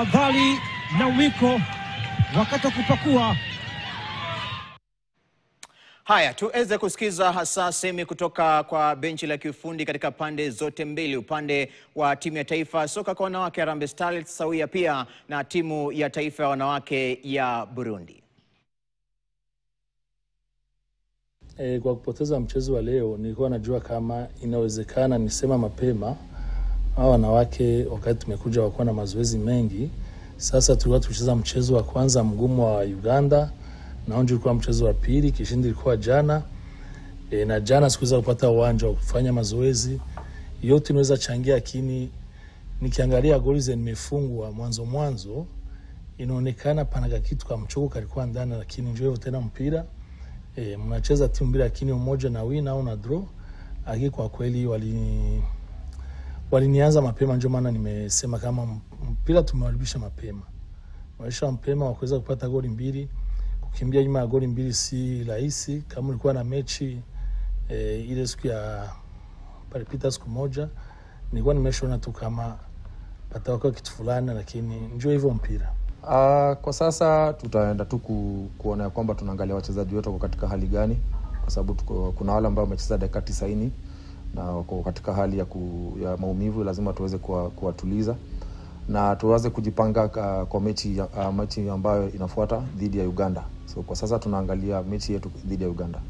tahadhari na wiko wakati wa kupakua. Haya, tuweze kusikiza hasa semi kutoka kwa benchi la kiufundi katika pande zote mbili, upande wa timu ya taifa soka kwa wanawake Harambee Starlets sawia pia na timu ya taifa ya wanawake ya Burundi. Kwa kupoteza mchezo wa leo, nilikuwa najua kama inawezekana nisema mapema hao wanawake wakati tumekuja wakuwa na mazoezi mengi. Sasa tulikuwa tukicheza mchezo wa kwanza mgumu wa Uganda, na onjo ulikuwa mchezo wa pili, kishindi ilikuwa jana. Na jana sikuweza kupata uwanja wa kufanya mazoezi. Yote inaweza changia, lakini nikiangalia goli zenye nimefungwa mwanzo inaonekana pana kitu kama mchoko kalikuwa ndani, lakini njoo tena mpira. Mnacheza timu mbili lakini mmoja na win au na draw. Aki kwa kweli walinianza mapema, ndio maana nimesema kama mpira tumewaribisha mapema. Waisha mapema wakaweza kupata goli mbili. Kukimbia nyuma ya goli mbili si rahisi. Kama ulikuwa na mechi ile siku ya paripita siku moja, nilikuwa nimeshaona tu kama patakuwa kitu fulani, lakini njoo hivyo mpira. Kwa sasa tutaenda tu kuona kwamba tunaangalia wachezaji wetu kwa katika hali gani, kwa sababu kuna wale ambao wamecheza dakika 90 na wako katika hali ya maumivu. Lazima tuweze kuwatuliza na tuweze kujipanga kwa mechi ambayo inafuata dhidi ya Uganda. So kwa sasa tunaangalia mechi yetu dhidi ya Uganda.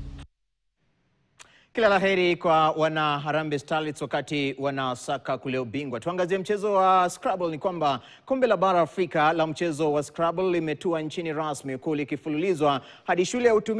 Kila laheri kwa wana Harambee Starlets wakati wanasaka kule ubingwa. Tuangazie mchezo wa Scrabble. Ni kwamba kombe la bara Afrika la mchezo wa Scrabble limetua nchini rasmi, huku likifululizwa hadi shule ya utumishi